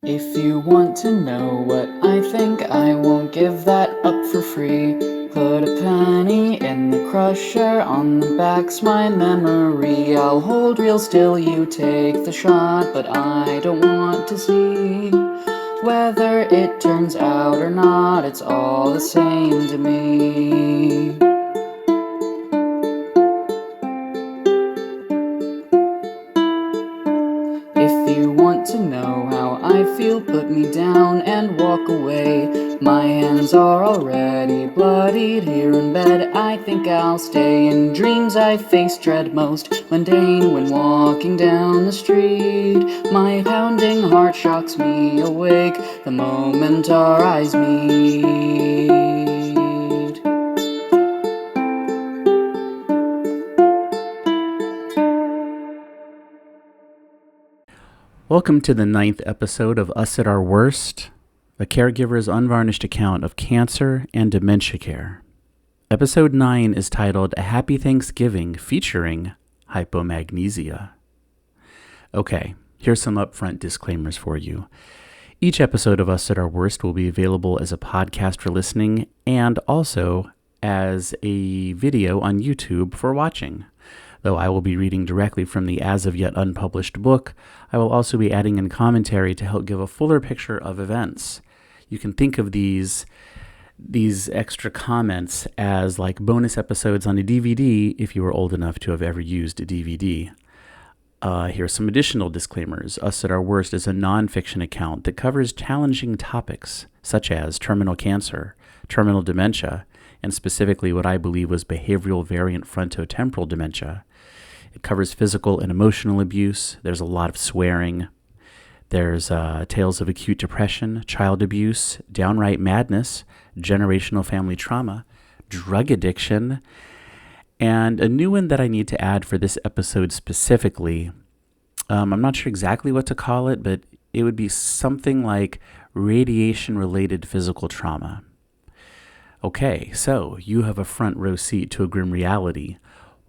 If you want to know what I think, I won't give that up for free. Put a penny in the crusher, on the back's my memory. I'll hold real still, you take the shot, but I don't want to see whether it turns out or not, it's all the same to me. If you want to know how I feel, put me down and walk away. My hands are already bloodied here in bed. I think I'll stay. In dreams I face dread most mundane when walking down the street. My pounding heart shocks me awake the moment our eyes meet. Welcome to the 9th episode of Us at Our Worst, a caregiver's unvarnished account of cancer and dementia care. Episode 9 is titled A Happy Thanksgiving featuring Hypomagnesemia. Okay, here's some upfront disclaimers for you. Each episode of Us at Our Worst will be available as a podcast for listening and also as a video on YouTube for watching. Though I will be reading directly from the as-of-yet unpublished book, I will also be adding in commentary to help give a fuller picture of events. You can think of these extra comments as like bonus episodes on a DVD if you were old enough to have ever used a DVD. Here are some additional disclaimers. Us at Our Worst is a nonfiction account that covers challenging topics such as terminal cancer, terminal dementia, and specifically what I believe was behavioral variant frontotemporal dementia. It covers physical and emotional abuse. There's a lot of swearing. There's tales of acute depression, child abuse, downright madness, generational family trauma, drug addiction, and a new one that I need to add for this episode specifically. I'm not sure exactly what to call it, but it would be something like radiation-related physical trauma. Okay, so you have a front row seat to a grim reality.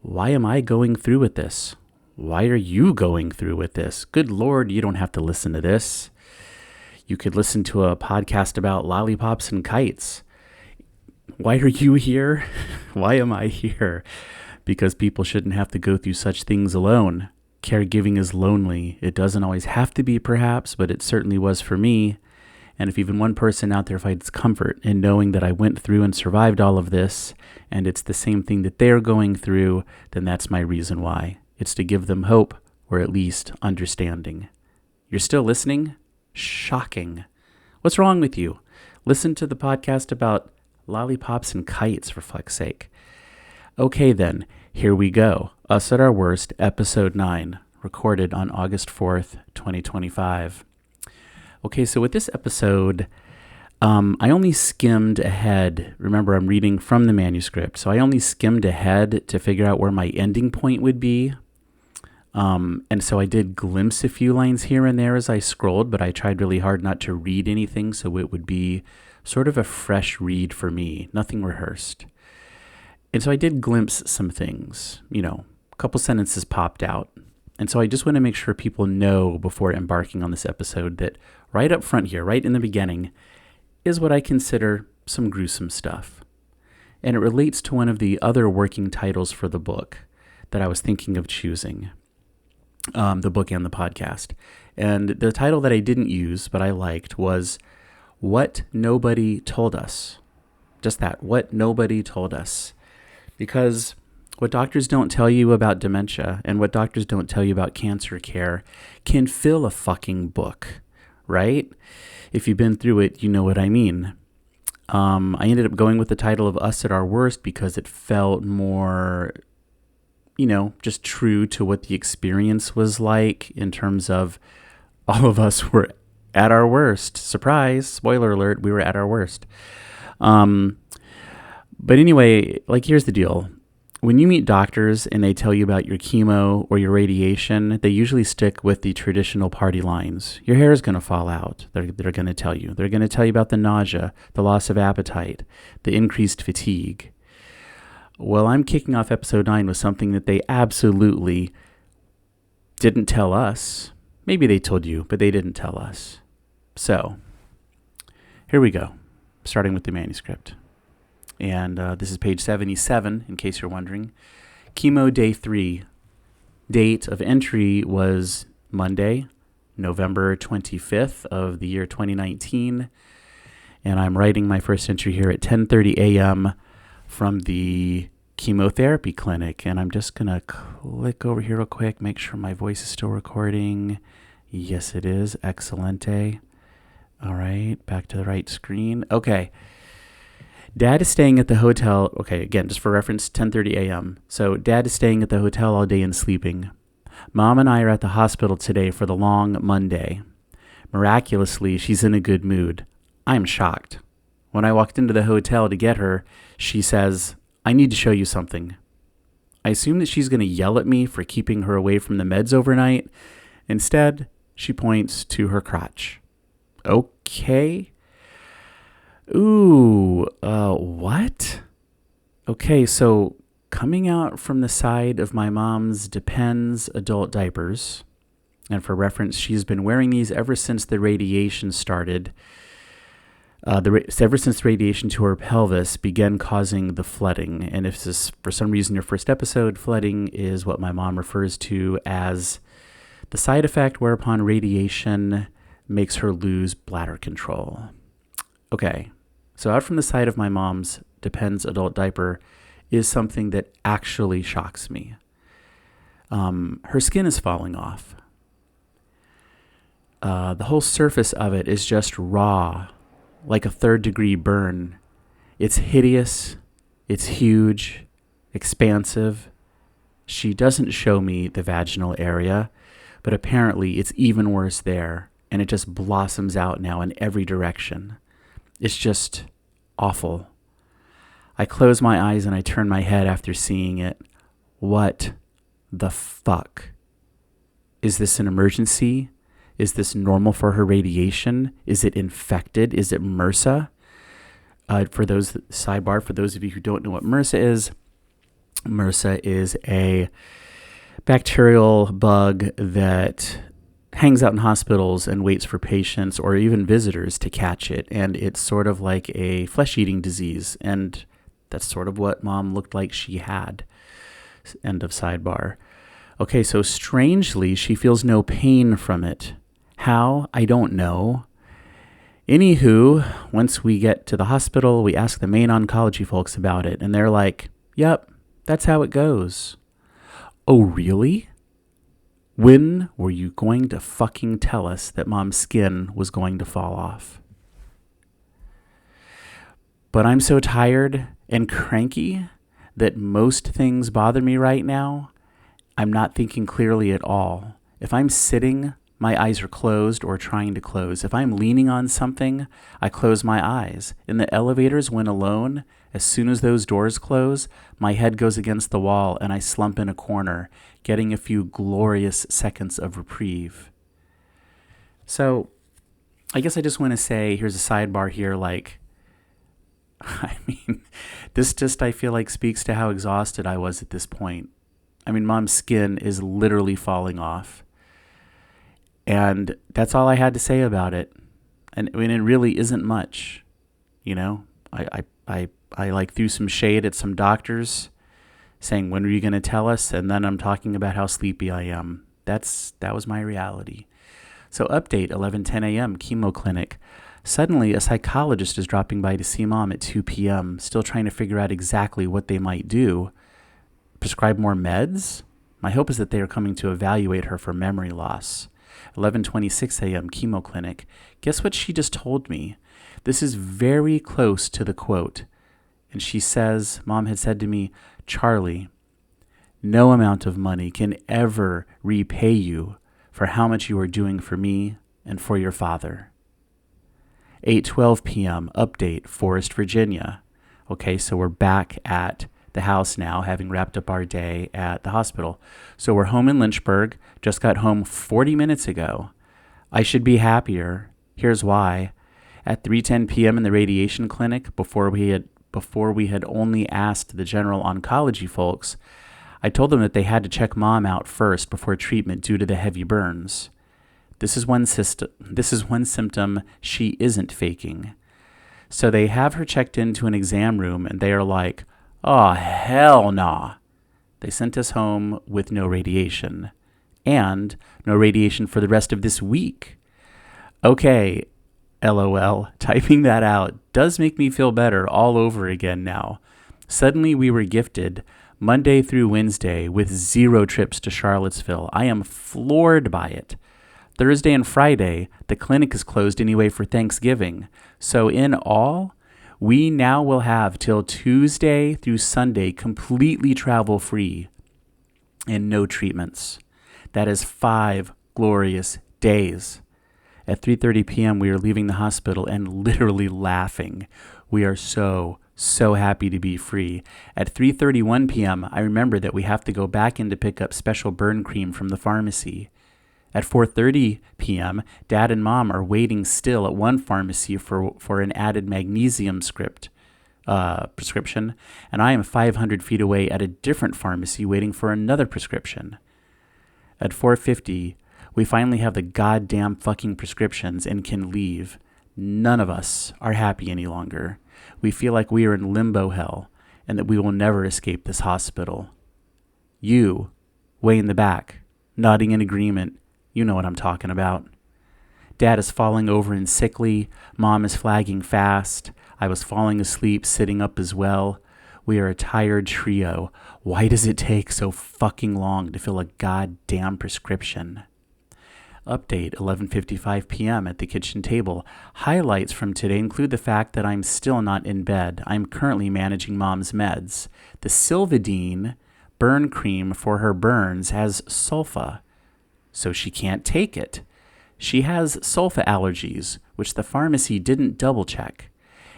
Why am I going through with this? Why are you going through with this? Good Lord, you don't have to listen to this. You could listen to a podcast about lollipops and kites. Why are you here? Why am I here? Because people shouldn't have to go through such things alone. Caregiving is lonely. It doesn't always have to be, perhaps, but it certainly was for me. And if even one person out there finds comfort in knowing that I went through and survived all of this, and it's the same thing that they're going through, then that's my reason why. It's to give them hope, or at least understanding. You're still listening? Shocking. What's wrong with you? Listen to the podcast about lollipops and kites, for fuck's sake. Okay then, here we go. Us at Our Worst, Episode 9, recorded on August 4th, 2025. Okay, so with this episode, I only skimmed ahead. Remember, I'm reading from the manuscript, so I only skimmed ahead to figure out where my ending point would be. And so I did glimpse a few lines here and there as I scrolled, but I tried really hard not to read anything, so it would be sort of a fresh read for me, nothing rehearsed. And so I did glimpse some things, a couple sentences popped out. And so I just want to make sure people know before embarking on this episode that right up front here, right in the beginning, is what I consider some gruesome stuff. And it relates to one of the other working titles for the book that I was thinking of choosing, the book and the podcast. And the title that I didn't use, but I liked, was What Nobody Told Us. Just that, What Nobody Told Us. Because what doctors don't tell you about dementia and what doctors don't tell you about cancer care can fill a fucking book, right? If you've been through it, you know what I mean. I ended up going with the title of Us at Our Worst because it felt more, just true to what the experience was like in terms of all of us were at our worst. Surprise, spoiler alert, we were at our worst. But anyway, here's the deal. When you meet doctors and they tell you about your chemo or your radiation, they usually stick with the traditional party lines. Your hair is going to fall out, they're going to tell you. They're going to tell you about the nausea, the loss of appetite, the increased fatigue. Well, I'm kicking off episode 9 with something that they absolutely didn't tell us. Maybe they told you, but they didn't tell us. So, here we go, starting with the manuscript. And this is page 77, in case you're wondering. Chemo day 3. Date of entry was Monday, November 25th of the year 2019. And I'm writing my first entry here at 10:30 a.m. from the chemotherapy clinic. And I'm just going to click over here real quick, make sure my voice is still recording. Yes, it is. Excelente. All right, back to the right screen. Okay. Dad is staying at the hotel. Okay, again, just for reference, 10:30 a.m. So Dad is staying at the hotel all day and sleeping. Mom and I are at the hospital today for the long Monday. Miraculously, she's in a good mood. I'm shocked. When I walked into the hotel to get her, she says, "I need to show you something." I assume that she's going to yell at me for keeping her away from the meds overnight. Instead, she points to her crotch. Okay. Ooh, what? Okay, so coming out from the side of my mom's Depends adult diapers, and for reference, she's been wearing these ever since the radiation started. Ever since the radiation to her pelvis began causing the flooding. And if this is for some reason your first episode, flooding is what my mom refers to as the side effect whereupon radiation makes her lose bladder control. Okay, so out from the side of my mom's Depends adult diaper is something that actually shocks me. Her skin is falling off. The whole surface of it is just raw, like a 3rd-degree burn. It's hideous. It's huge, expansive. She doesn't show me the vaginal area, but apparently it's even worse there, and it just blossoms out now in every direction. It's just awful. I close my eyes and I turn my head after seeing it. What the fuck? Is this an emergency? Is this normal for her radiation? Is it infected? Is it MRSA? For those of you who don't know what MRSA is a bacterial bug that hangs out in hospitals and waits for patients or even visitors to catch it. And it's sort of like a flesh-eating disease. And that's sort of what Mom looked like she had. End of sidebar. Okay, so strangely, she feels no pain from it. How? I don't know. Anywho, once we get to the hospital, we ask the main oncology folks about it. And they're like, yep, that's how it goes. Oh, really? When were you going to fucking tell us that Mom's skin was going to fall off? But I'm so tired and cranky that most things bother me right now. I'm not thinking clearly at all. If I'm sitting, my eyes are closed or trying to close. If I'm leaning on something, I close my eyes. In the elevators, when alone, as soon as those doors close, my head goes against the wall and I slump in a corner, getting a few glorious seconds of reprieve. So, I guess I just want to say, here's a sidebar here, this just, I feel like, speaks to how exhausted I was at this point. Mom's skin is literally falling off. And that's all I had to say about it. And it really isn't much. I threw some shade at some doctors saying, when are you going to tell us? And then I'm talking about how sleepy I am. That was my reality. So update, 11:10 a.m., chemo clinic. Suddenly, a psychologist is dropping by to see Mom at 2 p.m., still trying to figure out exactly what they might do. Prescribe more meds? My hope is that they are coming to evaluate her for memory loss. 11:26 a.m., chemo clinic. Guess what she just told me? This is very close to the quote. And she says, Mom had said to me, Charlie, no amount of money can ever repay you for how much you are doing for me and for your father. 8:12 p.m., update, Forest, Virginia. Okay, so we're back at the house now, having wrapped up our day at the hospital. So we're home in Lynchburg, just got home 40 minutes ago. I should be happier. Here's why. At 3:10 p.m. in the radiation clinic, before we had only asked the general oncology folks, I told them that they had to check Mom out first before treatment due to the heavy burns. This is one symptom she isn't faking. So they have her checked into an exam room and they are like, oh, hell nah. They sent us home with no radiation and no radiation for the rest of this week. Okay, LOL, typing that out does make me feel better all over again now. Suddenly we were gifted Monday through Wednesday with 0 trips to Charlottesville. I am floored by it. Thursday and Friday, the clinic is closed anyway for Thanksgiving. So in all, we now will have till Tuesday through Sunday completely travel free and no treatments. That is 5 glorious days. At 3:30 p.m., we are leaving the hospital and literally laughing. We are so happy to be free. At 3:31 p.m., I remember that we have to go back in to pick up special burn cream from the pharmacy. At 4:30 p.m., Dad and Mom are waiting still at one pharmacy for an added magnesium prescription, and I am 500 feet away at a different pharmacy waiting for another prescription. At 4:50, we finally have the goddamn fucking prescriptions and can leave. None of us are happy any longer. We feel like we are in limbo hell and that we will never escape this hospital. You, way in the back, nodding in agreement, you know what I'm talking about. Dad is falling over and sickly. Mom is flagging fast. I was falling asleep, sitting up as well. We are a tired trio. Why does it take so fucking long to fill a goddamn prescription? Update, 11:55 p.m. at the kitchen table. Highlights from today include the fact that I'm still not in bed. I'm currently managing Mom's meds. The Silvadene burn cream for her burns has sulfa, so she can't take it. She has sulfa allergies, which the pharmacy didn't double check.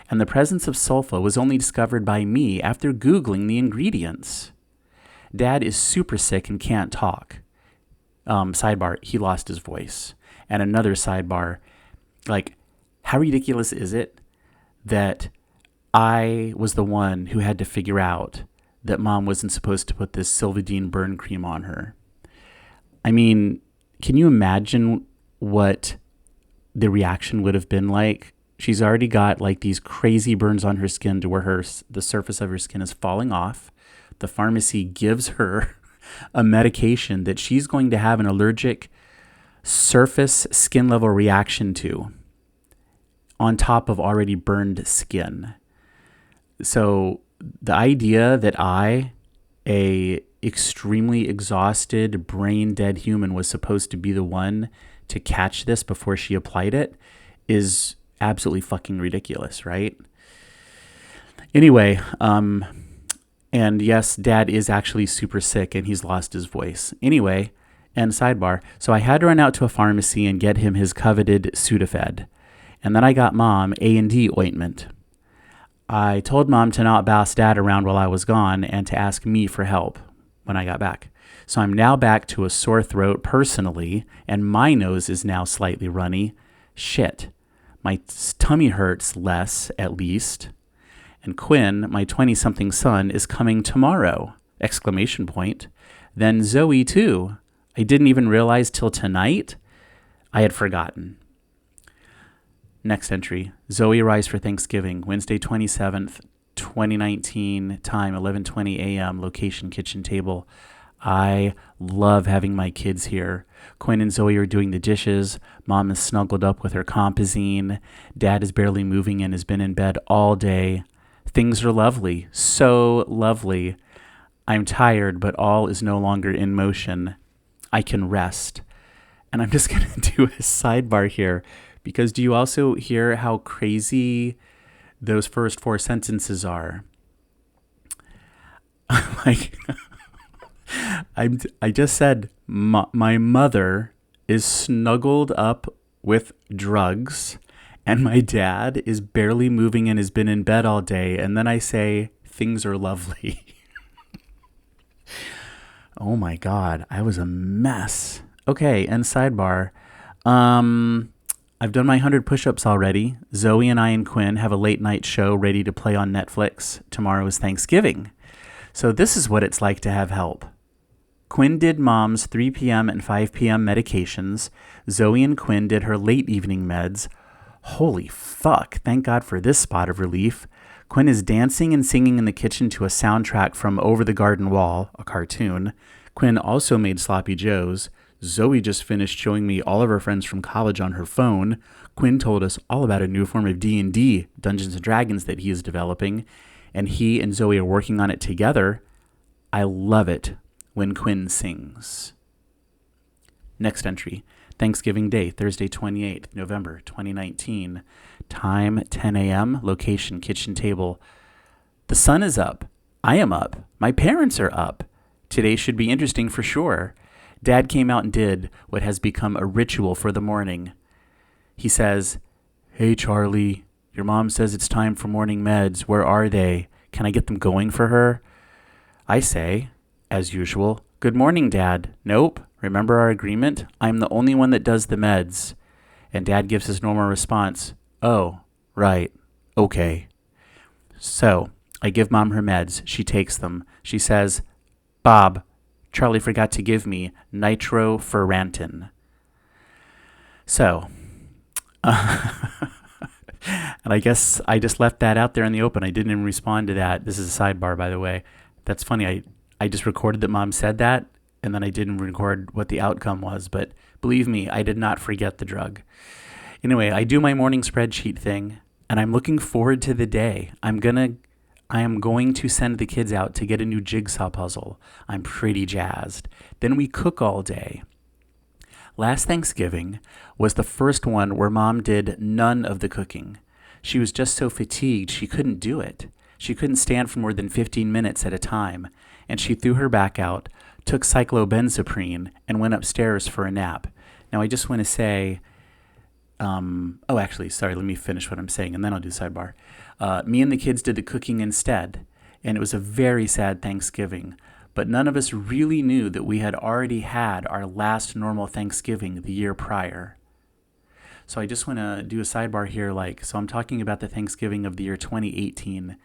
And the presence of sulfa was only discovered by me after Googling the ingredients. Dad is super sick and can't talk. Sidebar, he lost his voice. And another sidebar, like, how ridiculous is it that I was the one who had to figure out that Mom wasn't supposed to put this Silvadene burn cream on her? I mean, can you imagine what the reaction would have been like? She's already got like these crazy burns on her skin to where the surface of her skin is falling off. The pharmacy gives her a medication that she's going to have an allergic surface skin level reaction to on top of already burned skin. So the idea that a extremely exhausted, brain dead human was supposed to be the one to catch this before she applied it is absolutely fucking ridiculous, right? Anyway, and yes, Dad is actually super sick and he's lost his voice. Anyway, and sidebar, so I had to run out to a pharmacy and get him his coveted Sudafed. And then I got Mom A&D ointment. I told Mom to not boss Dad around while I was gone and to ask me for help when I got back. So I'm now back to a sore throat personally, and my nose is now slightly runny. Shit. My tummy hurts less, at least. And Quinn, my 20-something son, is coming tomorrow! ! Then Zoe, too. I didn't even realize till tonight. I had forgotten. Next entry. Zoe arrives for Thanksgiving, Wednesday 27th, 2019, time 11:20 a.m., location kitchen table. I love having my kids here. Quinn and Zoe are doing the dishes. Mom is snuggled up with her Compazine. Dad is barely moving and has been in bed all day. Things are lovely. So lovely. I'm tired, but all is no longer in motion. I can rest. And I'm just going to do a sidebar here, because do you also hear how crazy those first 4 sentences are? Like, I just said my mother is snuggled up with drugs and my dad is barely moving and has been in bed all day. And then I say, things are lovely. Oh my God, I was a mess. Okay, and sidebar. I've done my 100 push-ups already. Zoe and I and Quinn have a late night show ready to play on Netflix. Tomorrow is Thanksgiving. So this is what it's like to have help. Quinn did Mom's 3 p.m. and 5 p.m. medications. Zoe and Quinn did her late evening meds. Holy fuck, thank God for this spot of relief. Quinn is dancing and singing in the kitchen to a soundtrack from Over the Garden Wall, a cartoon. Quinn also made Sloppy Joes. Zoe just finished showing me all of her friends from college on her phone. Quinn told us all about a new form of D&D, Dungeons & Dragons, that he is developing, and he and Zoe are working on it together. I love it when Quinn sings. Next entry, Thanksgiving Day, Thursday, 28th November, 2019. Time, 10 a.m., location, kitchen table. The sun is up. I am up. My parents are up. Today should be interesting for sure. Dad came out and did what has become a ritual for the morning. He says, "Hey, Charlie, your mom says it's time for morning meds. Where are they? Can I get them going for her?" I say, as usual, "Good morning, Dad." "Nope. Remember our agreement? I'm the only one that does the meds." And Dad gives his normal response, "Oh, right. Okay." So I give Mom her meds. She takes them. She says, "Bob, Charlie forgot to give me nitrofurantoin." So, and I guess I just left that out there in the open. I didn't even respond to that. This is a sidebar, by the way. That's funny. I just recorded that Mom said that, and then I didn't record what the outcome was. But believe me, I did not forget the drug. Anyway, I do my morning spreadsheet thing, and I'm looking forward to the day. I am going to send the kids out to get a new jigsaw puzzle. I'm pretty jazzed. Then we cook all day. Last Thanksgiving was the first one where Mom did none of the cooking. She was just so fatigued she couldn't do it. She couldn't stand for more than 15 minutes at a time, and she threw her back out, took cyclobenzaprine, and went upstairs for a nap. Now, I just want to say, let me finish what I'm saying, and then I'll do sidebar. Me and the kids did the cooking instead, and it was a very sad Thanksgiving. But none of us really knew that we had already had our last normal Thanksgiving the year prior. So I just want to do a sidebar here. So I'm talking about the Thanksgiving of the year 2018.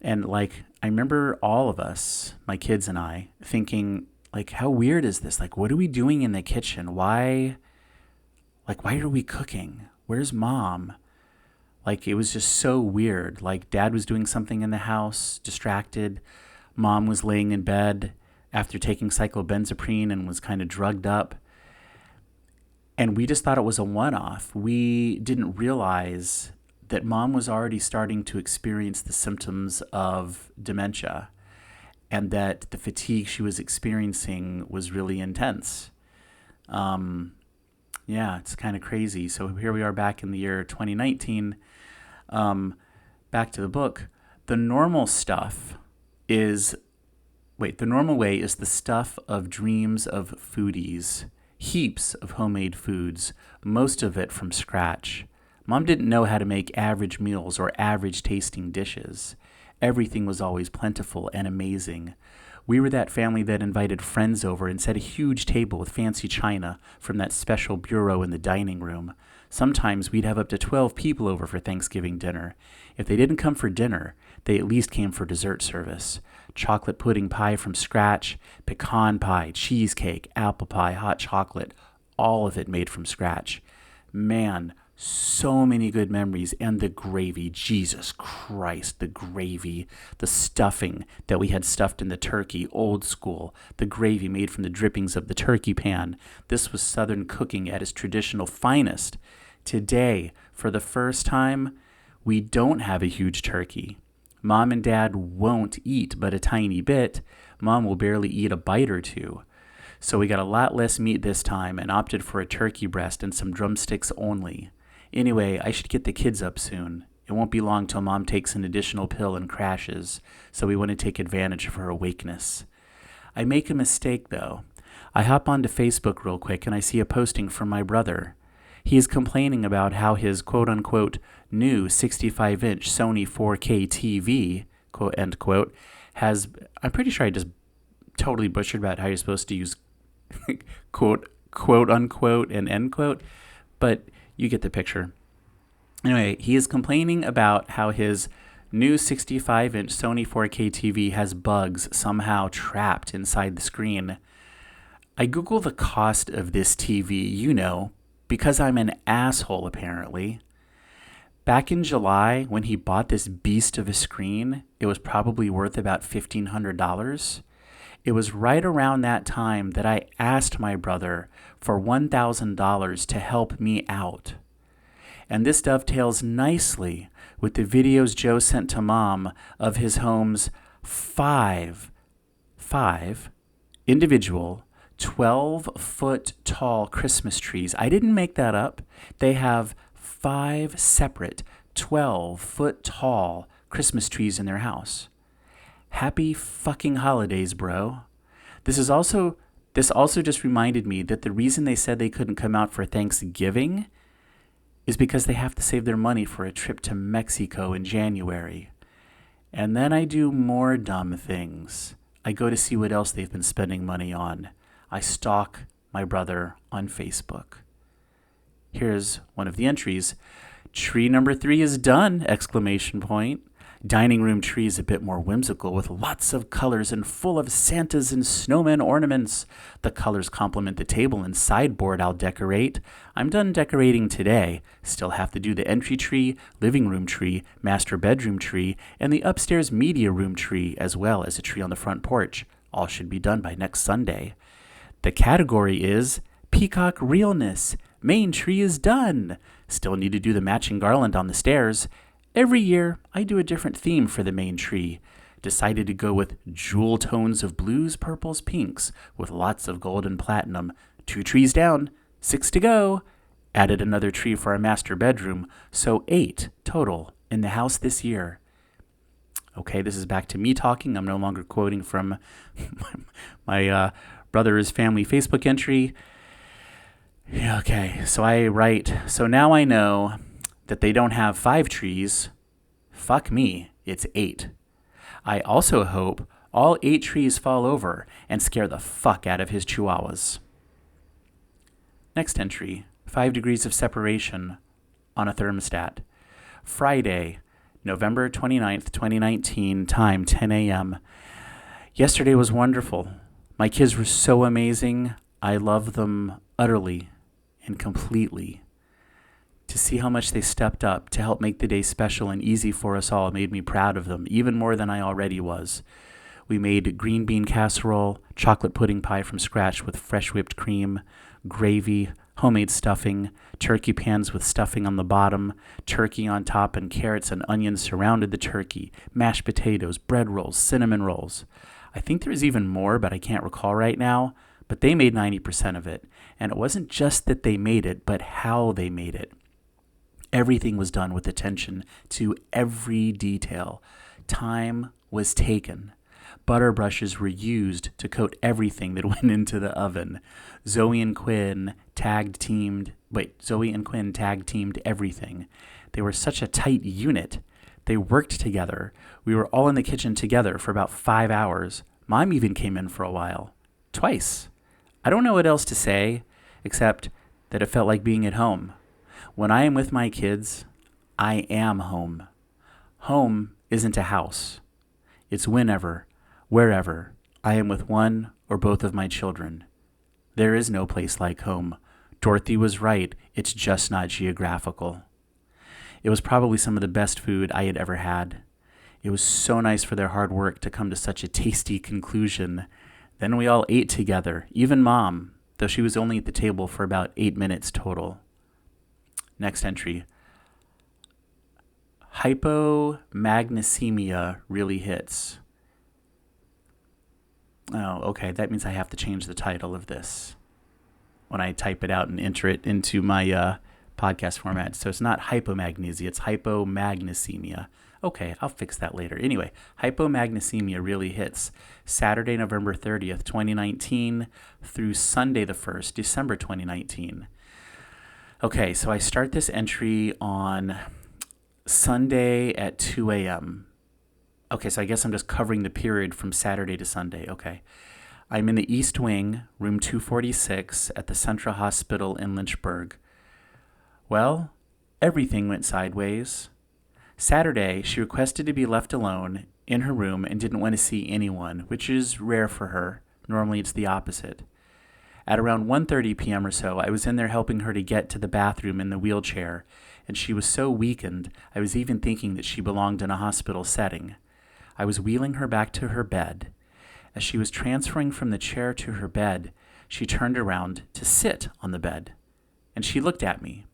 And I remember all of us, my kids and I, thinking, how weird is this? What are we doing in the kitchen? Why are we cooking? Where's Mom? It was just so weird. Dad was doing something in the house, distracted. Mom was laying in bed after taking cyclobenzaprine and was kind of drugged up. And we just thought it was a one-off. We didn't realize that Mom was already starting to experience the symptoms of dementia and that the fatigue she was experiencing was really intense. It's kind of crazy. So here we are back in the year 2019. Back to the book. The normal way is the stuff of dreams of foodies. Heaps of homemade foods, most of it from scratch. Mom didn't know how to make average meals or average tasting dishes. Everything was always plentiful and amazing. We were that family that invited friends over and set a huge table with fancy china from that special bureau in the dining room. Sometimes we'd have up to 12 people over for Thanksgiving dinner. If they didn't come for dinner, they at least came for dessert service. Chocolate pudding pie from scratch, pecan pie, cheesecake, apple pie, hot chocolate, all of it made from scratch. Man, so many good memories. And the gravy, Jesus Christ, the gravy, the stuffing that we had stuffed in the turkey, old school, the gravy made from the drippings of the turkey pan. This was Southern cooking at its traditional finest. Today, for the first time, we don't have a huge turkey. Mom and Dad won't eat but a tiny bit. Mom will barely eat a bite or two. So we got a lot less meat this time and opted for a turkey breast and some drumsticks only. Anyway, I should get the kids up soon. It won't be long till Mom takes an additional pill and crashes, so we want to take advantage of her awakeness. I make a mistake, though. I hop onto Facebook real quick and I see a posting from my brother. He is complaining about how his quote-unquote new 65-inch Sony 4K TV, quote, end quote, has, I'm pretty sure I just totally butchered about how you're supposed to use quote-unquote and end quote, but you get the picture. Anyway, he is complaining about how his new 65-inch Sony 4K TV has bugs somehow trapped inside the screen. I Google the cost of this TV, because I'm an asshole apparently. Back in July, when he bought this beast of a screen, it was probably worth about $1,500. It was right around that time that I asked my brother for $1,000 to help me out. And this dovetails nicely with the videos Joe sent to Mom of his home's five individual 12-foot tall Christmas trees. I didn't make that up. They have 5 separate 12-foot tall Christmas trees in their house. Happy fucking holidays, bro. This also just reminded me that the reason they said they couldn't come out for Thanksgiving is because they have to save their money for a trip to Mexico in January. And then I do more dumb things. I go to see what else they've been spending money on. I stalk my brother on Facebook. Here's one of the entries. Tree number 3 is done! ! Dining room tree is a bit more whimsical with lots of colors and full of Santas and snowmen ornaments. The colors complement the table and sideboard I'll decorate. I'm done decorating today. Still have to do the entry tree, living room tree, master bedroom tree, and the upstairs media room tree, as well as a tree on the front porch. All should be done by next Sunday. The category is Peacock Realness. Main tree is done. Still need to do the matching garland on the stairs. Every year, I do a different theme for the main tree. Decided to go with jewel tones of blues, purples, pinks, with lots of gold and platinum. 2 trees down, 6 to go. Added another tree for our master bedroom, so 8 total in the house this year. Okay, this is back to me talking. I'm no longer quoting from my brother's family Facebook entry. Yeah, okay, so I write, so now I know that they don't have 5 trees. Fuck me, it's 8. I also hope all 8 trees fall over and scare the fuck out of his chihuahuas. Next entry, 5 degrees of separation on a thermostat. Friday, November 29th, 2019, time 10 a.m. Yesterday was wonderful. My kids were so amazing. I love them utterly and completely. To see how much they stepped up to help make the day special and easy for us all made me proud of them, even more than I already was. We made green bean casserole, chocolate pudding pie from scratch with fresh whipped cream, gravy, homemade stuffing, turkey pans with stuffing on the bottom, turkey on top, and carrots and onions surrounded the turkey, mashed potatoes, bread rolls, cinnamon rolls. I think there was even more, but I can't recall right now. But they made 90% of it. And it wasn't just that they made it, but how they made it. Everything was done with attention to every detail. Time was taken. Butter brushes were used to coat everything that went into the oven. Zoe and Quinn tag teamed everything. They were such a tight unit. They worked together. We were all in the kitchen together for about 5 hours. Mom even came in for a while. Twice. I don't know what else to say, except that it felt like being at home. When I am with my kids, I am home. Home isn't a house. It's whenever, wherever, I am with one or both of my children. There is no place like home. Dorothy was right. It's just not geographical. It was probably some of the best food I had ever had. It was so nice for their hard work to come to such a tasty conclusion. Then we all ate together, even Mom, though she was only at the table for about 8 minutes total. Next entry. Hypomagnesemia really hits. Oh, okay. That means I have to change the title of this when I type it out and enter it into my podcast format. So it's not hypomagnesia, it's hypomagnesemia. Okay, I'll fix that later. Anyway, hypomagnesemia really hits Saturday, November 30th, 2019 through Sunday the 1st, December 2019. Okay, so I start this entry on Sunday at 2 a.m. Okay, so I guess I'm just covering the period from Saturday to Sunday. Okay. I'm in the East Wing, room 246 at the Central Hospital in Lynchburg. Well, everything went sideways. Saturday, she requested to be left alone in her room and didn't want to see anyone, which is rare for her. Normally it's the opposite. At around 1:30 p.m. or so, I was in there helping her to get to the bathroom in the wheelchair, and she was so weakened, I was even thinking that she belonged in a hospital setting. I was wheeling her back to her bed. As she was transferring from the chair to her bed, she turned around to sit on the bed, and she looked at me.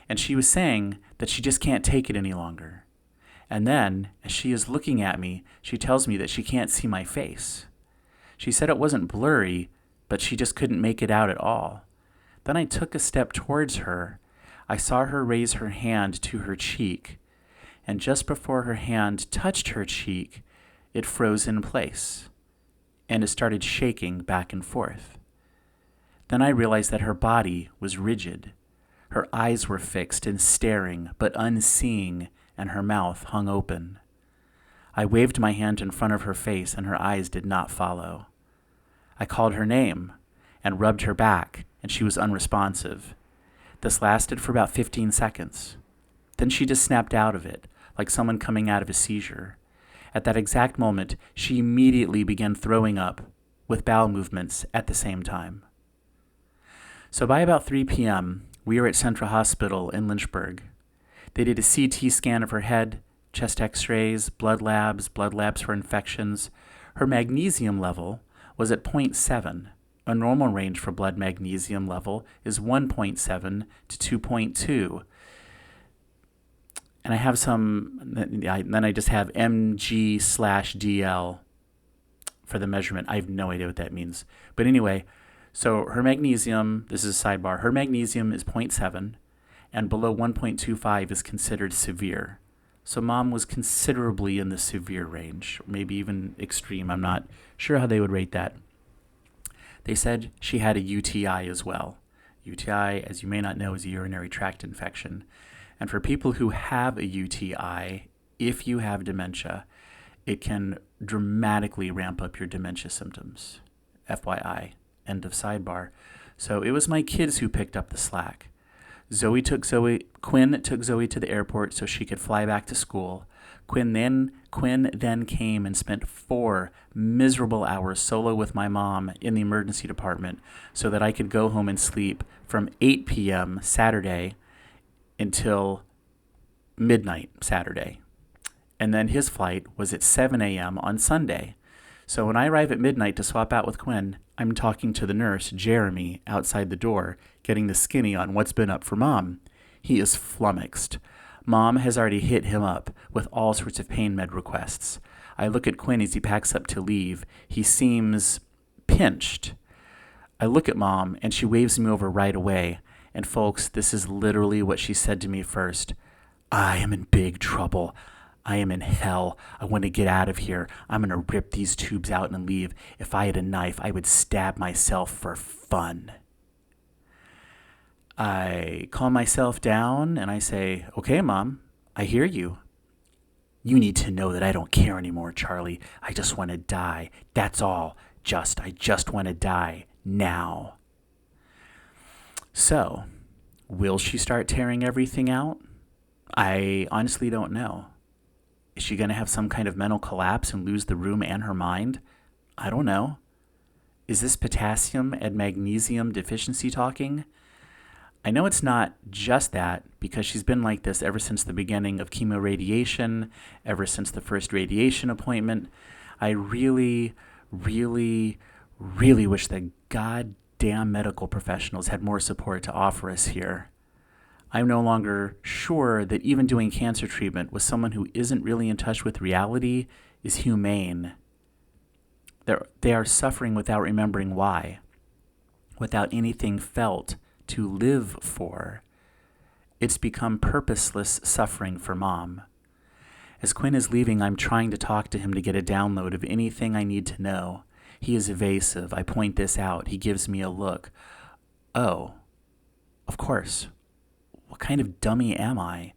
And she was saying that she just can't take it any longer. And then, as she is looking at me, she tells me that she can't see my face. She said it wasn't blurry, but she just couldn't make it out at all. Then I took a step towards her. I saw her raise her hand to her cheek, and just before her hand touched her cheek, it froze in place, and it started shaking back and forth. Then I realized that her body was rigid. Her eyes were fixed and staring, but unseeing, and her mouth hung open. I waved my hand in front of her face, and her eyes did not follow. I called her name and rubbed her back, and she was unresponsive. This lasted for about 15 seconds. Then she just snapped out of it, like someone coming out of a seizure. At that exact moment, she immediately began throwing up, with bowel movements at the same time. So by about 3 p.m., we were at Central Hospital in Lynchburg. They did a CT scan of her head, chest x-rays, blood labs for infections. Her magnesium level was at 0.7. A normal range for blood magnesium level is 1.7 to 2.2. And I have then I just have mg/dl for the measurement. I have no idea what that means. But anyway, so her magnesium, this is a sidebar, her magnesium is 0.7, and below 1.25 is considered severe. So mom was considerably in the severe range, maybe even extreme. I'm not sure how they would rate that. They said she had a UTI as well. UTI, as you may not know, is a urinary tract infection. And for people who have a UTI, if you have dementia, it can dramatically ramp up your dementia symptoms. FYI, end of sidebar. So it was my kids who picked up the slack. Quinn took Zoe to the airport so she could fly back to school. Quinn then came and spent 4 miserable hours solo with my mom in the emergency department so that I could go home and sleep from 8 p.m. Saturday until midnight Saturday. And then his flight was at 7 a.m. on Sunday. So when I arrive at midnight to swap out with Quinn, I'm talking to the nurse, Jeremy, outside the door, getting the skinny on what's been up for Mom. He is flummoxed. Mom has already hit him up with all sorts of pain med requests. I look at Quinn as he packs up to leave. He seems pinched. I look at Mom, and she waves me over right away. And folks, this is literally what she said to me first. I am in big trouble. I am in hell. I want to get out of here. I'm going to rip these tubes out and leave. If I had a knife, I would stab myself for fun. I calm myself down and I say, okay, Mom, I hear you. You need to know that I don't care anymore, Charlie. I just want to die. That's all. I just want to die now. So, will she start tearing everything out? I honestly don't know. Is she going to have some kind of mental collapse and lose the room and her mind? I don't know. Is this potassium and magnesium deficiency talking? I know it's not just that because she's been like this ever since the beginning of chemoradiation, ever since the first radiation appointment. I really, really, really wish that goddamn medical professionals had more support to offer us here. I'm no longer sure that even doing cancer treatment with someone who isn't really in touch with reality is humane. They are suffering without remembering why, without anything felt to live for. It's become purposeless suffering for Mom. As Quinn is leaving, I'm trying to talk to him to get a download of anything I need to know. He is evasive. I point this out. He gives me a look. Oh, of course. What kind of dummy am I?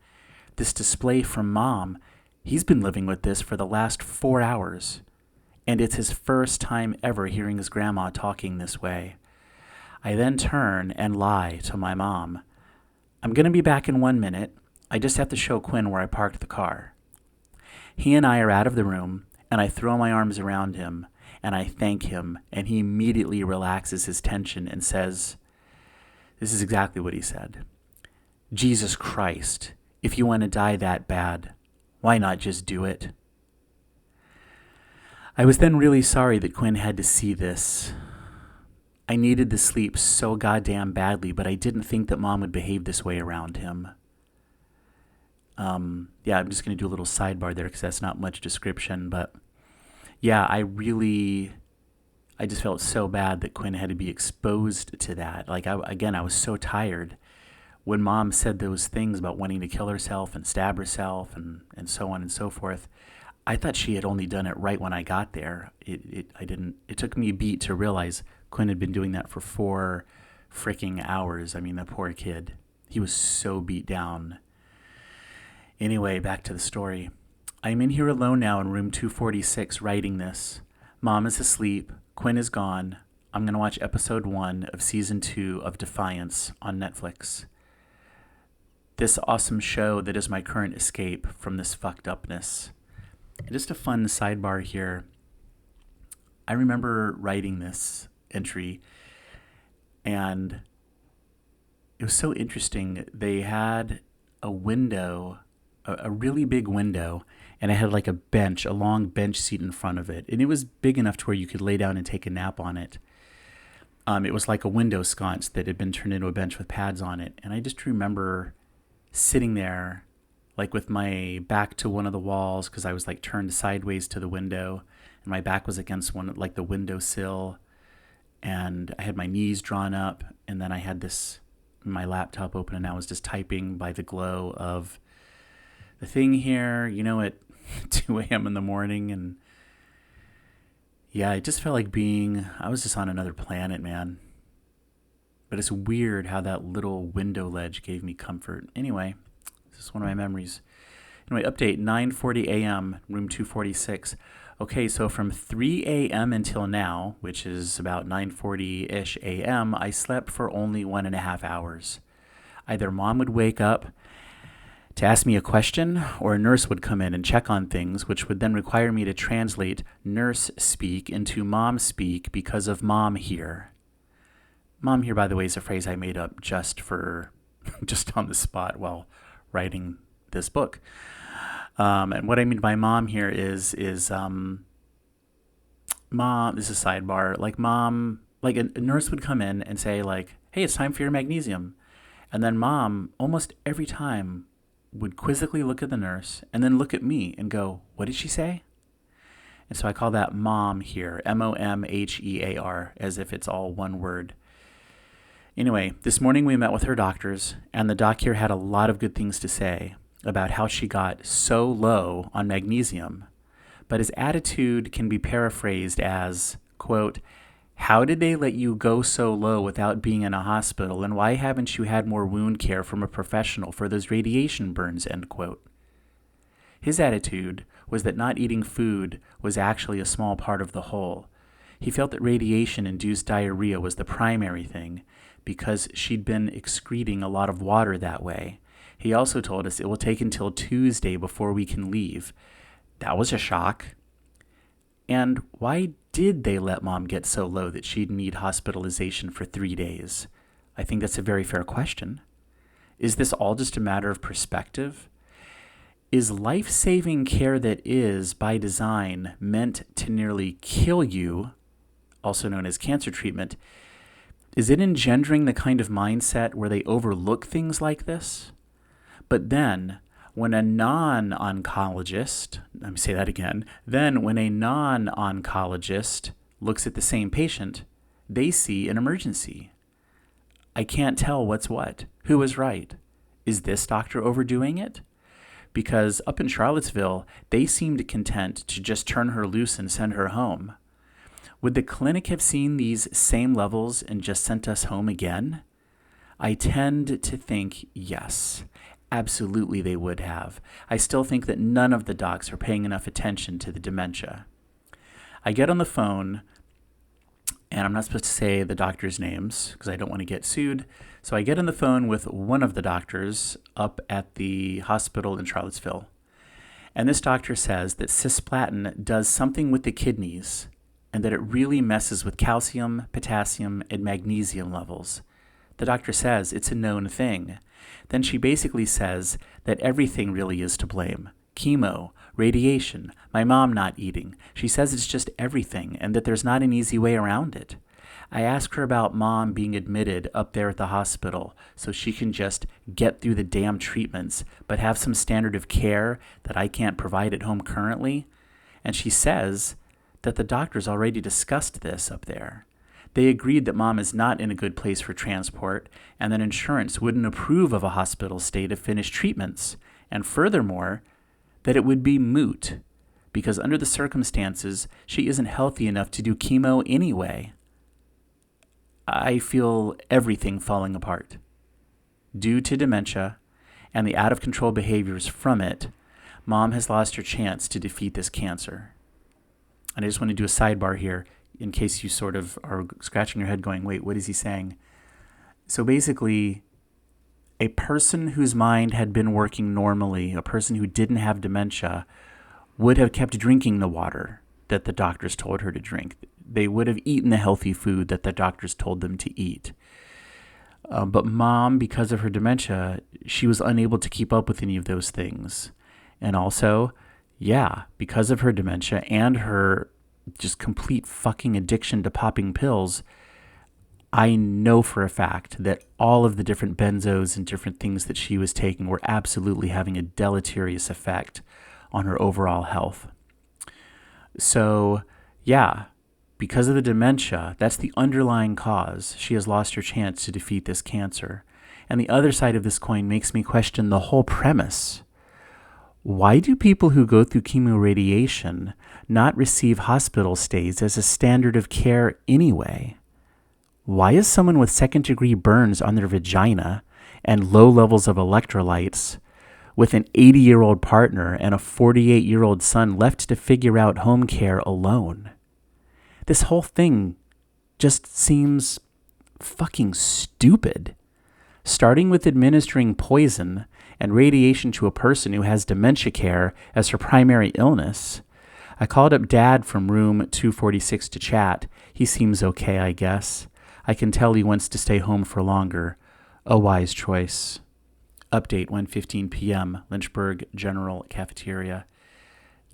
This display from Mom, he's been living with this for the last 4 hours. And it's his first time ever hearing his grandma talking this way. I then turn and lie to my mom. I'm going to be back in 1 minute. I just have to show Quinn where I parked the car. He and I are out of the room, and I throw my arms around him, and I thank him, and he immediately relaxes his tension and says, this is exactly what he said. Jesus Christ, if you want to die that bad, why not just do it? I was then really sorry that Quinn had to see this. I needed the sleep so goddamn badly, but I didn't think that Mom would behave this way around him. Yeah, I'm just going to do a little sidebar there because that's not much description, but yeah, I just felt so bad that Quinn had to be exposed to that. Like, I was so tired. When Mom said those things about wanting to kill herself and stab herself and so on and so forth, I thought she had only done it right when I got there. It took me a beat to realize Quinn had been doing that for 4 freaking hours. I mean, the poor kid. He was so beat down. Anyway, back to the story. I'm in here alone now in room 246 writing this. Mom is asleep. Quinn is gone. I'm going to watch episode 1 of season 2 of Defiance on Netflix. This awesome show that is my current escape from this fucked upness. And just a fun sidebar here. I remember writing this entry, and it was so interesting. They had a window, a really big window, and it had like a long bench seat in front of it. And it was big enough to where you could lay down and take a nap on it. It was like a window sconce that had been turned into a bench with pads on it. And I just remember sitting there, like with my back to one of the walls, because I was like turned sideways to the window, and my back was against like the windowsill, and I had my knees drawn up, and then I had my laptop open, and I was just typing by the glow of the thing here, at 2 a.m. in the morning. And yeah, it just felt like I was just on another planet, man. But it's weird how that little window ledge gave me comfort. Anyway, this is one of my memories. Anyway, update, 9:40 a.m., room 246. Okay, so from 3 a.m. until now, which is about 9:40-ish a.m., I slept for only 1.5 hours. Either Mom would wake up to ask me a question, or a nurse would come in and check on things, which would then require me to translate nurse speak into mom speak because of mom here. Mom here, by the way, is a phrase I made up just on the spot while writing this book. And what I mean by mom here is mom, this is a sidebar, like mom, like a nurse would come in and say like, hey, it's time for your magnesium. And then Mom, almost every time, would quizzically look at the nurse and then look at me and go, what did she say? And so I call that mom here, MOMHEAR, as if it's all one word. Anyway, this morning we met with her doctors, and the doc here had a lot of good things to say about how she got so low on magnesium. But his attitude can be paraphrased as, quote, how did they let you go so low without being in a hospital, and why haven't you had more wound care from a professional for those radiation burns, end quote. His attitude was that not eating food was actually a small part of the whole. He felt that radiation-induced diarrhea was the primary thing because she'd been excreting a lot of water that way. He also told us it will take until Tuesday before we can leave. That was a shock. And why did they let Mom get so low that she'd need hospitalization for 3 days? I think that's a very fair question. Is this all just a matter of perspective? Is life-saving care that is, by design, meant to nearly kill you, also known as cancer treatment, is it engendering the kind of mindset where they overlook things like this? But then, when a non-oncologist, let me say that again, then when a non-oncologist looks at the same patient, they see an emergency. I can't tell what's what. Who is right? Is this doctor overdoing it? Because up in Charlottesville, they seemed content to just turn her loose and send her home. Would the clinic have seen these same levels and just sent us home again? I tend to think yes. Absolutely they would have. I still think that none of the docs are paying enough attention to the dementia. I get on the phone, and I'm not supposed to say the doctors' names because I don't want to get sued. So I get on the phone with one of the doctors up at the hospital in Charlottesville. And this doctor says that cisplatin does something with the kidneys. and that it really messes with calcium, potassium, and magnesium levels. The doctor says it's a known thing. Then she basically says that everything really is to blame. Chemo, radiation, my mom not eating. She says it's just everything and that there's not an easy way around it. I ask her about mom being admitted up there at the hospital so she can just get through the damn treatments but have some standard of care that I can't provide at home currently. And she says that the doctors already discussed this up there. They agreed that mom is not in a good place for transport and that insurance wouldn't approve of a hospital stay to finish treatments. And furthermore, that it would be moot because under the circumstances, she isn't healthy enough to do chemo anyway. I feel everything falling apart. Due to dementia and the out-of-control behaviors from it, mom has lost her chance to defeat this cancer. And I just want to do a sidebar here in case you sort of are scratching your head going, wait, what is he saying? So basically, a person whose mind had been working normally, a person who didn't have dementia, would have kept drinking the water that the doctors told her to drink. They would have eaten the healthy food that the doctors told them to eat. But mom, because of her dementia, she was unable to keep up with any of those things. And also, because of her dementia and her just complete fucking addiction to popping pills, I know for a fact that all of the different benzos and different things that she was taking were absolutely having a deleterious effect on her overall health. So, because of the dementia, that's the underlying cause. She has lost her chance to defeat this cancer. And the other side of this coin makes me question the whole premise. Why do people who go through chemoradiation not receive hospital stays as a standard of care anyway? Why is someone with second-degree burns on their vagina and low levels of electrolytes with an 80-year-old partner and a 48-year-old son left to figure out home care alone? This whole thing just seems fucking stupid. Starting with administering poison and radiation to a person who has dementia care as her primary illness. I called up Dad from room 246 to chat. He seems okay, I guess. I can tell he wants to stay home for longer. A wise choice. Update 1:15 p.m. Lynchburg General Cafeteria.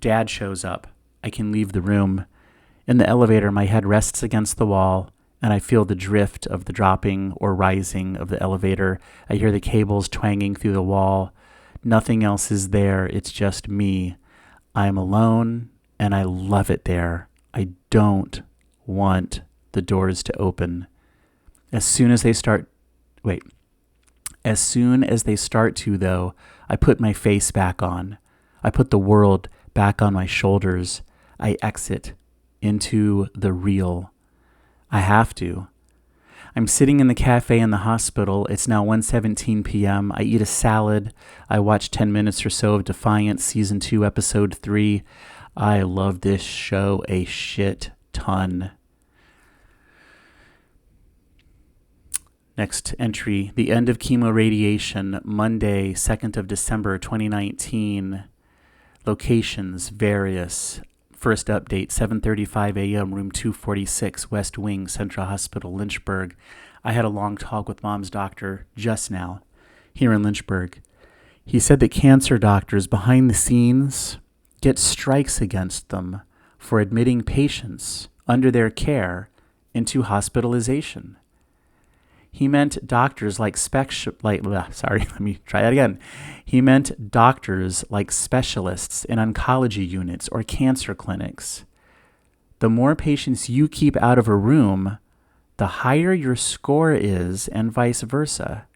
Dad shows up. I can leave the room. In the elevator, my head rests against the wall, and I feel the drift of the dropping or rising of the elevator. I hear the cables twanging through the wall. Nothing else is there. It's just me. I am alone, and I love it there. I don't want the doors to open. As soon as they start to, though, I put my face back on. I put the world back on my shoulders. I exit into the real. I have to. I'm sitting in the cafe in the hospital. It's now 1:17 p.m. I eat a salad. I watch 10 minutes or so of Defiant Season 2, Episode 3. I love this show a shit ton. Next entry, the end of chemoradiation, Monday, 2nd of December, 2019. Locations, various. First update, 7:35 a.m., room 246, West Wing, Central Hospital, Lynchburg. I had a long talk with Mom's doctor just now, here in Lynchburg. He said that cancer doctors behind the scenes get strikes against them for admitting patients under their care into hospitalization. He meant doctors like He meant doctors like specialists in oncology units or cancer clinics. The more patients you keep out of a room, the higher your score is, and vice versa.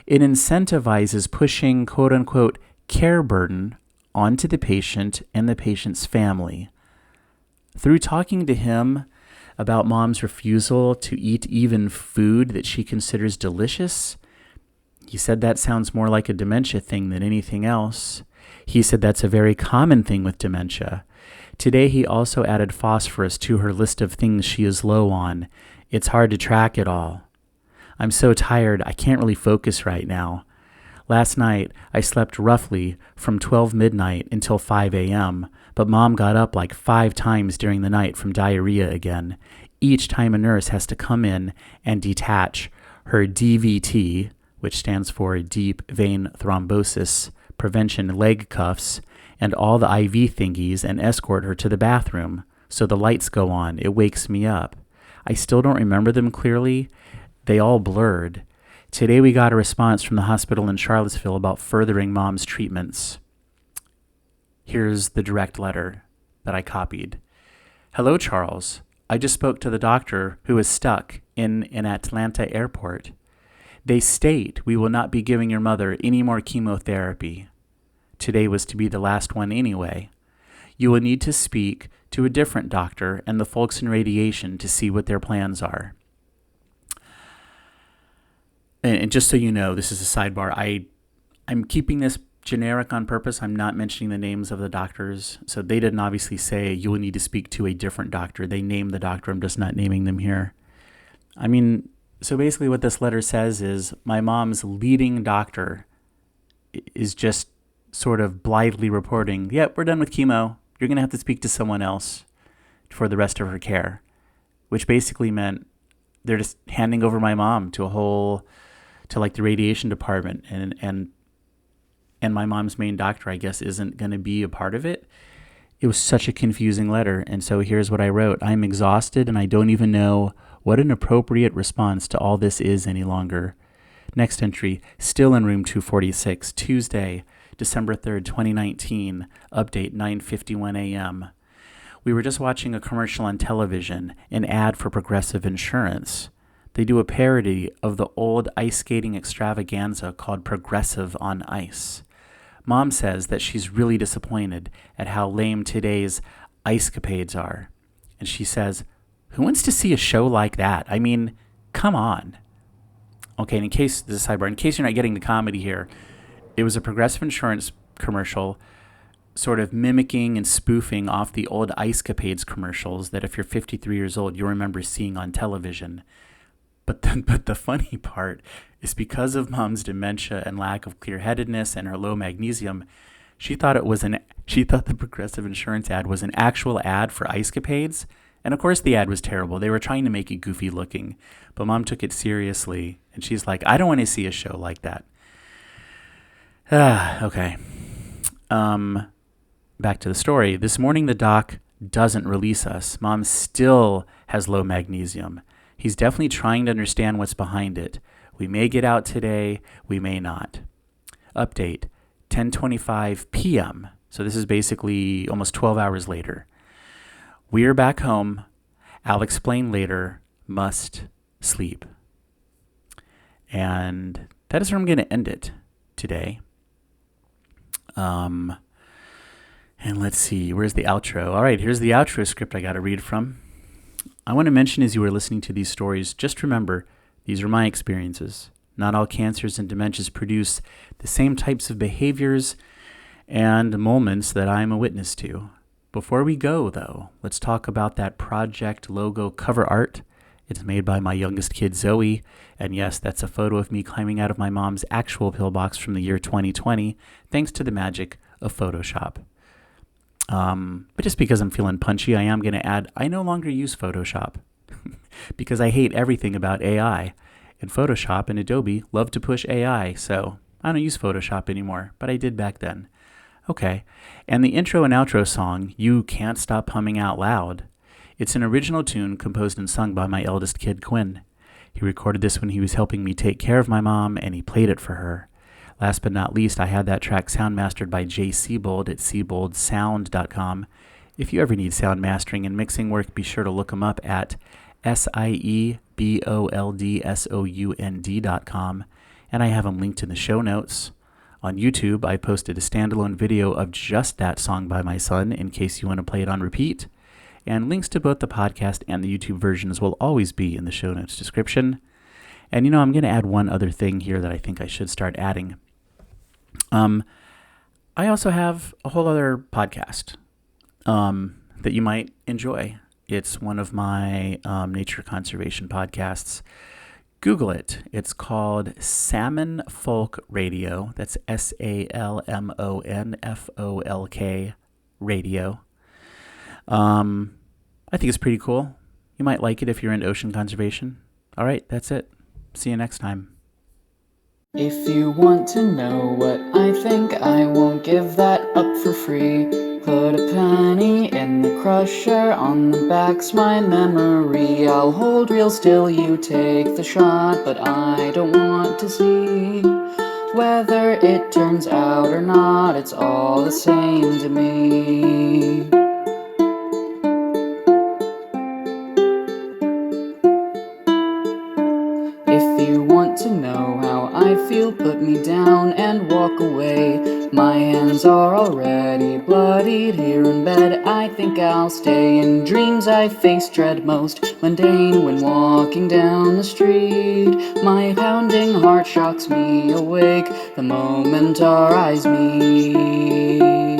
It incentivizes pushing quote-unquote care burden onto the patient and the patient's family. Through talking to him about Mom's refusal to eat even food that she considers delicious, he said that sounds more like a dementia thing than anything else. He said that's a very common thing with dementia. Today he also added phosphorus to her list of things she is low on. It's hard to track it all. I'm so tired, I can't really focus right now. Last night, I slept roughly from 12 midnight until 5 a.m., but Mom got up like 5 times during the night from diarrhea again. Each time a nurse has to come in and detach her DVT, which stands for Deep Vein Thrombosis Prevention leg cuffs, and all the IV thingies and escort her to the bathroom. So the lights go on. It wakes me up. I still don't remember them clearly. They all blurred. Today we got a response from the hospital in Charlottesville about furthering Mom's treatments. Here's the direct letter that I copied. Hello, Charles. I just spoke to the doctor who is stuck in an Atlanta airport. They state we will not be giving your mother any more chemotherapy. Today was to be the last one anyway. You will need to speak to a different doctor and the folks in radiation to see what their plans are. And just so you know, this is a sidebar. I'm keeping this generic on purpose. I'm not mentioning the names of the doctors. So they didn't obviously say you will need to speak to a different doctor. They named the doctor. I'm just not naming them here. I mean, so basically what this letter says is my mom's leading doctor is just sort of blithely reporting, yep, we're done with chemo. You're going to have to speak to someone else for the rest of her care, which basically meant they're just handing over my mom to like the radiation department, and my mom's main doctor, I guess, isn't going to be a part of it. It was such a confusing letter. And so here's what I wrote. I'm exhausted and I don't even know what an appropriate response to all this is any longer. Next entry, still in room 246, Tuesday, December 3rd, 2019, update 9:51 a.m. We were just watching a commercial on television, an ad for Progressive Insurance. They do a parody of the old ice skating extravaganza called Progressive on Ice. Mom says that she's really disappointed at how lame today's ice-capades are. And she says, who wants to see a show like that? I mean, come on. Okay, and this is a sidebar, in case you're not getting the comedy here, it was a Progressive Insurance commercial sort of mimicking and spoofing off the old ice-capades commercials that if you're 53 years old, you'll remember seeing on television. But the funny part is because of Mom's dementia and lack of clear-headedness and her low magnesium, she thought the Progressive Insurance ad was an actual ad for ice-capades. And of course the ad was terrible. They were trying to make it goofy looking, but Mom took it seriously. And she's like, I don't want to see a show like that. Okay. Back to the story. This morning the doc doesn't release us. Mom still has low magnesium. He's definitely trying to understand what's behind it. We may get out today, we may not. Update, 10:25 p.m. So this is basically almost 12 hours later. We're back home. I'll explain later. Must sleep. And that is where I'm going to end it today. And let's see, where's the outro? All right, here's the outro script I got to read from. I want to mention as you are listening to these stories, just remember, these are my experiences. Not all cancers and dementias produce the same types of behaviors and moments that I am a witness to. Before we go, though, let's talk about that project logo cover art. It's made by my youngest kid, Zoe. And yes, that's a photo of me climbing out of my mom's actual pillbox from the year 2020, thanks to the magic of Photoshop. But just because I'm feeling punchy, I am going to add, I no longer use Photoshop because I hate everything about AI. And Photoshop and Adobe love to push AI, so I don't use Photoshop anymore, but I did back then. Okay, and the intro and outro song, You Can't Stop Humming Out Loud. It's an original tune composed and sung by my eldest kid, Quinn. He recorded this when he was helping me take care of my mom, and he played it for her. Last but not least, I had that track sound mastered by Jay Siebold at sieboldsound.com. If you ever need sound mastering and mixing work, be sure to look him up at sieboldsound.com, and I have him linked in the show notes. On YouTube, I posted a standalone video of just that song by my son in case you want to play it on repeat, and links to both the podcast and the YouTube versions will always be in the show notes description. And I'm going to add one other thing here that I think I should start adding. I also have a whole other podcast that you might enjoy. It's one of my nature conservation podcasts. Google it. It's called Salmon Folk Radio. That's SALMONFOLK radio. I think it's pretty cool. You might like it if you're into ocean conservation. All right, that's it. See you next time. If you want to know what I think, I won't give that up for free. Put a penny in the crusher, on the back's my memory. I'll hold real still, you take the shot, but I don't want to see whether it turns out or not. It's all the same to me. If you want to know how I feel, put me down and walk away. My hands are already bloodied here in bed. I think I'll stay. In dreams I face dread most mundane when walking down the street. My pounding heart shocks me awake the moment our eyes meet.